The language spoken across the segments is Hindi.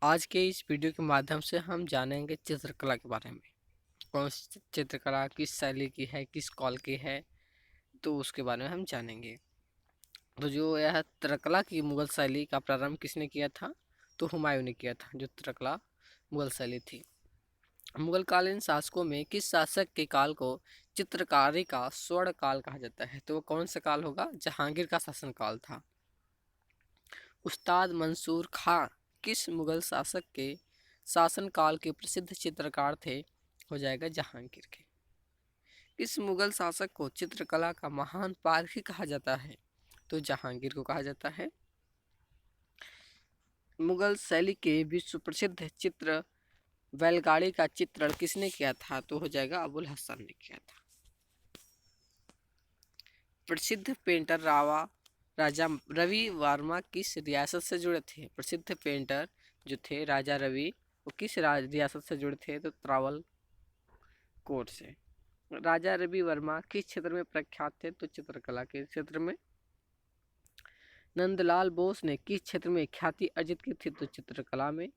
आज के इस वीडियो के माध्यम से हम जानेंगे चित्रकला के बारे में। कौन सी चित्रकला किस शैली की है, किस कॉल की है, तो उसके बारे में हम जानेंगे। तो जो यह चित्रकला की मुगल शैली का प्रारंभ किसने किया था? तो हुमायूं ने किया था। जो चित्रकला मुगल शैली थी, मुगल कालीन शासकों में किस शासक के काल को चित्रकारी का स्वर्ण काल कहा जाता है? तो वो कौन सा काल होगा? जहांगीर का शासन काल था। उस्ताद मंसूर खां किस मुगल शासक के शासनकाल के प्रसिद्ध चित्रकार थे? हो जाएगा जहांगीर के। किस मुगल शासक को चित्रकला का महान पारखी कहा जाता है? तो जहांगीर को कहा जाता है। मुगल शैली के विश्व प्रसिद्ध चित्र बैलगाड़ी का चित्रण किसने किया था? तो हो जाएगा अबुल हसन ने किया था। प्रसिद्ध पेंटर राजा रवि वर्मा किस रियासत से जुड़े थे? प्रसिद्ध पेंटर जो थे राजा रवि, वो किस रियासत से जुड़े थे? तो त्रावल कोट से। राजा रवि वर्मा किस क्षेत्र में प्रख्यात थे? तो चित्रकला के क्षेत्र में। नंदलाल बोस ने किस क्षेत्र में ख्याति अर्जित की थी? तो चित्रकला में।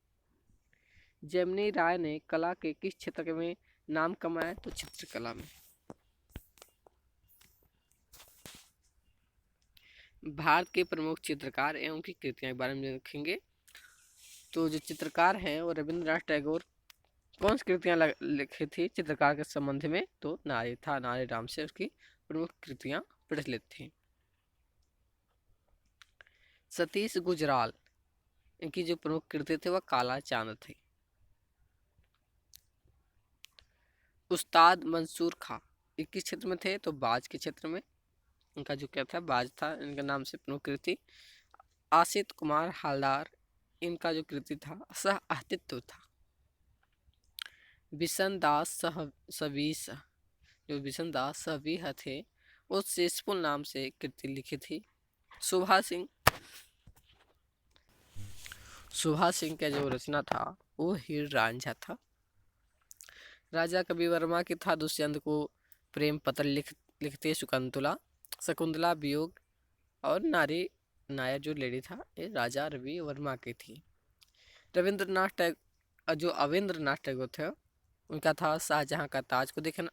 जेमिनी राय ने कला के किस क्षेत्र में नाम कमाया? तो चित्रकला में। भारत के प्रमुख चित्रकार एवं उनकी कृतियां के बारे में देखेंगे। तो जो चित्रकार हैं वो रविंद्रनाथ टैगोर। कौन सी कृतियां लिखी थी चित्रकार के संबंध में? तो नारी था, नारी राम से उसकी प्रमुख कृतियां प्रचलित थी। सतीश गुजराल, इनकी जो प्रमुख कृति थी वह काला चांद थी। उस्ताद मंसूर खां ये किस क्षेत्र में थे? तो बाज के क्षेत्र में। इनका जो क्या था? बाज था इनके नाम से प्रमुख कृति। आसित कुमार हालदार, इनका जो कृति था सह अस्तित्व था। बिशन दास सवीस, जो बिशन दास सवीह थे वो शेषफुल नाम से कृति लिखी थी। सुभा सिंह का जो रचना था वो हीर रांझा था। राजा कवि वर्मा की था दुष्यंत को प्रेम पत्र लिखते शकुंतला वियोग और नारी नायर जो लेडी था ये राजा रवि वर्मा की थी। रविंद्रनाथ टैगोर जो अवेंद्रनाथ टैगोर थे उनका था शाहजहां का ताज को देखना,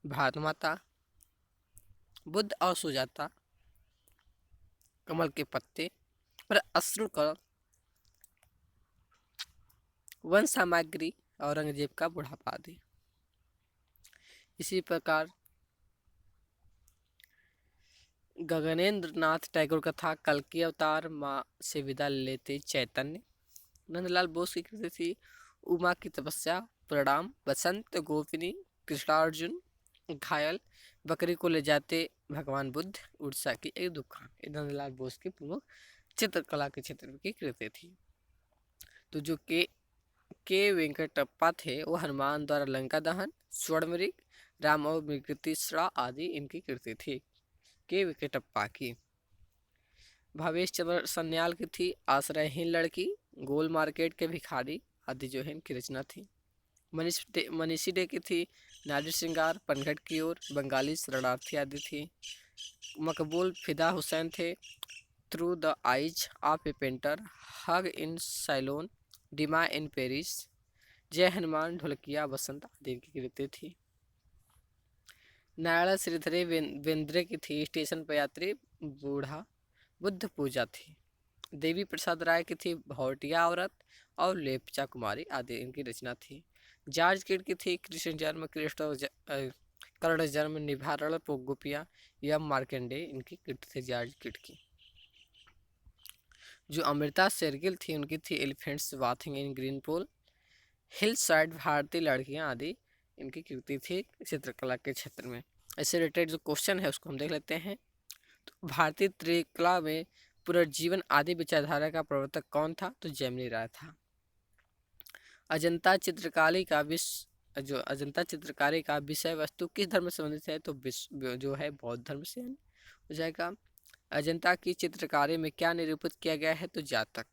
भारत माता, बुद्ध और सुजाता, कमल के पत्ते और अश्रु का वन सामग्री, औरंगजेब का बुढ़ापा आदि। इसी प्रकार गगनेंद्र नाथ टैगोर का था कल की अवतार माँ से विदा लेते चैतन्य। नंदलाल बोस की कृति थी उमा की तपस्या, प्रणाम, बसंत गोपिनी, कृष्णार्जुन, घायल, बकरी को ले जाते भगवान बुद्ध, उड़ीसा की एक दुकान। नंदलाल बोस की प्रमुख चित्रकला के क्षेत्र की कृति थी। तो जो के वेंकटप्पा थे वो हनुमान द्वारा लंका दहन, स्वर्णमृग, राम और मृगतीसरा आदि इनकी कृति थी के वेंकटप्पा की। भावेश चंद्र सन्याल की थी आश्रयहीन लड़की, गोल मार्केट के भिखारी आदि जो है इनकी रचना थी। मनीषी डे की थी नारी श्रृंगार, पनघट की ओर, बंगाली शरणार्थी आदि थी। मकबूल फिदा हुसैन थे through the eyes of a painter, hug in Ceylon, डिमा इन पेरिस, जय हनुमान, ढोलकिया बसंत आदि की कृति थी। नारायण श्रीधरी बेंद्रे की थी स्टेशन पर यात्री बूढ़ा, बुद्ध पूजा थी। देवी प्रसाद राय की थी भौटिया औरत और लेपचा कुमारी आदि इनकी रचना थी। जॉर्ज किड की थी कृष्ण जन्म कर्ण जन्म निभारण गोपिया या मार्कंडे, इनकी कृति थी जॉर्ज किड की। जो अमृता शेरगिल थी उनकी थी एलिफेंट्स बाथिंग इन ग्रीन पूल, हिल साइड भारतीय लड़कियां आदि इनकी कृति थी चित्रकला के क्षेत्र में। इससे रिलेटेड जो क्वेश्चन है उसको हम देख लेते हैं। तो भारतीय चित्रकला में पुनर्जीवन आदि विचारधारा का प्रवर्तक कौन था? तो जेमिनी राय था। अजंता चित्रकारी का विषय वस्तु किस धर्म से संबंधित है? तो जो है बौद्ध धर्म से हो जाएगा। अजंता की चित्रकारी में क्या निरूपित किया गया है? तो जातक।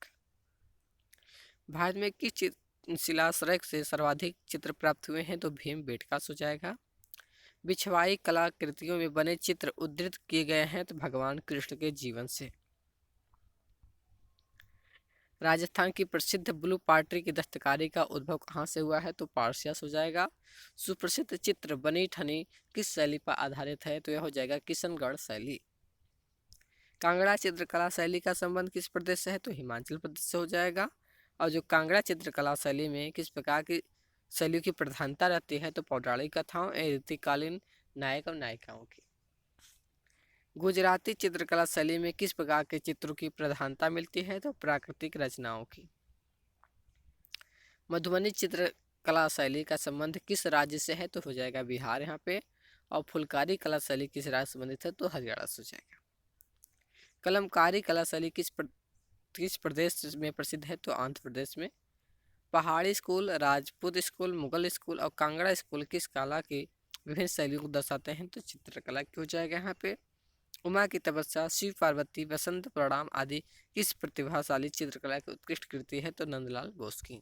भारत में किस शिलाश्रय से सर्वाधिक चित्र प्राप्त हुए हैं? तो भीमबेटका हो जाएगा। बिछवाई कलाकृतियों में बने चित्र उद्धृत किए गए हैं तो भगवान कृष्ण के जीवन से। राजस्थान की प्रसिद्ध ब्लू पार्टी की दस्तकारी का उद्भव कहाँ से हुआ है? तो पारसियस हो जाएगा। सुप्रसिद्ध चित्र बनी ठनी किस शैली पर आधारित है? तो यह हो जाएगा किशनगढ़ शैली। कांगड़ा चित्रकला शैली का संबंध किस प्रदेश से है? तो हिमाचल प्रदेश से हो जाएगा। और जो कांगड़ा चित्रकला शैली में किस प्रकार की शैलियों की प्रधानता रहती है? तो पौराणिक कथाओं एवं रीतिकालीन नायक और नायिकाओं की। गुजराती चित्रकला शैली में किस प्रकार के चित्रों की प्रधानता मिलती है? तो प्राकृतिक रचनाओं की। मधुबनी चित्रकला शैली का संबंध किस राज्य से है? तो हो जाएगा बिहार यहाँ पे। और फुलकारी कला शैली किस राज्य से संबंधित है? तो हरियाणा से हो जाएगा। कलमकारी कला शैली किस प्रदेश में प्रसिद्ध है? तो आंध्र प्रदेश में। पहाड़ी school, Rajput school, Mughal school और कांगड़ा स्कूल किस कला की विभिन्न शैलियों को दर्शाते हैं? तो चित्रकला की हो जाएगा यहाँ पे। उमा की तपस्या, शिव पार्वती, बसंत प्रणाम आदि किस प्रतिभाशाली चित्रकला की उत्कृष्ट कृति है? तो नंदलाल बोस की।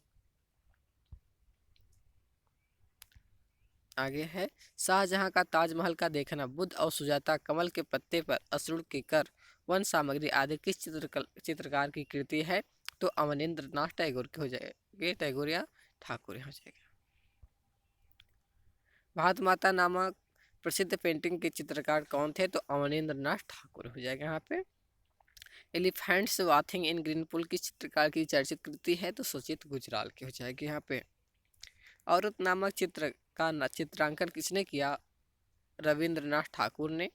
आगे है शाहजहां का ताजमहल का देखना, बुद्ध और सुजाता, कमल के पत्ते पर, असुर के कर, वन सामग्री आदि किस चित्रकार की कृति है? तो अवनींद्र नाथ टैगोर की हो जाएगा। टैगोर या ठाकुर हो जाएगा। भारत माता नामक प्रसिद्ध पेंटिंग के चित्रकार कौन थे? तो अवनींद्र नाथ ठाकुर हो जाएगा यहाँ पे। एलिफेंट्स वाथिंग इन ग्रीन पुल की चित्रकार की चर्चित कृति है? तो सुचित गुजराल की हो जाएगी यहाँ पे। औरत नामक चित्र का चित्रांकन किसने किया? रविंद्रनाथ ठाकुर ने।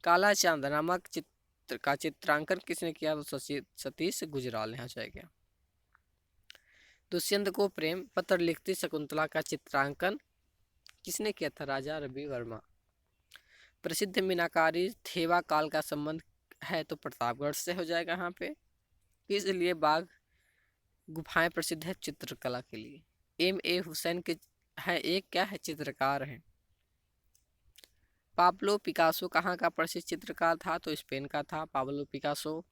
काला चांद नामक चित्र का चित्रांकन किसने किया? तो सतीश गुजराल ने हो जाएगा। दुष्यंत को प्रेम पत्र लिखती शकुंतला का चित्रांकन किसने किया था? राजा रवि वर्मा। प्रसिद्ध मीनाकारी थेवा काल का संबंध है? तो प्रतापगढ़ से हो जाएगा यहाँ पे। किस लिए बाघ गुफाएं प्रसिद्ध है? चित्रकला के लिए। M.A. हुसैन के है एक क्या है? चित्रकार हैं। पाब्लो पिकासो कहाँ का प्रसिद्ध चित्रकार था? तो स्पेन का था पाब्लो पिकासो।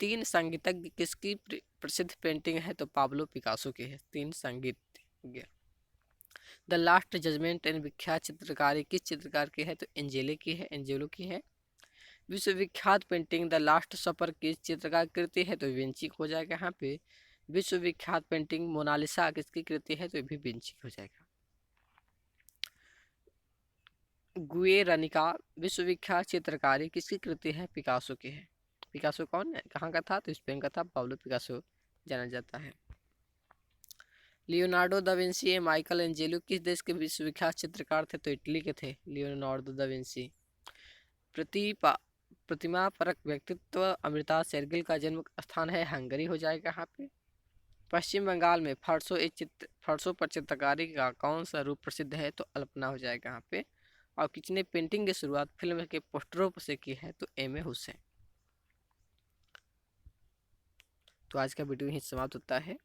तीन संगीतज्ञ किसकी प्रसिद्ध पेंटिंग है? तो पाब्लो पिकासो की है तीन संगीतज्ञ। द लास्ट जजमेंट एंड विख्यात चित्रकारी किस चित्रकार की है? तो एंजेलो की है। विश्वविख्यात पेंटिंग द लास्ट सपर किस चित्रकार कृति है? तो विंची हो जाएगा यहाँ पे। विश्वविख्यात पेंटिंग मोनालिसा किसकी कृति है? तो भी विंची हो जाएगा। गुएर्निका विश्वविख्यात चित्रकारी किसकी कृति है? पिकासो की है। पिकासो कौन है? कहाँ का था? तो स्पेन का था। पाब्लो पिकासो जाना जाता है। Leonardo da Vinci Michael Angelo किस देश के विश्वविख्यात चित्रकार थे? तो इटली के थे लियोनार्डो दा विंसी। प्रतिमा परक व्यक्तित्व अमृता शेरगिल का जन्म स्थान है हंगरी हो जाएगा यहाँ पे। पश्चिम बंगाल में फरसों पर चित्रकारी का कौन सा रूप प्रसिद्ध है? तो अल्पना हो जाएगा यहाँ पे। और किसने पेंटिंग की शुरुआत फिल्म के पोस्टरों से की है? तो M.A. हुसैन। तो आज का वीडियो यहीं समाप्त होता है।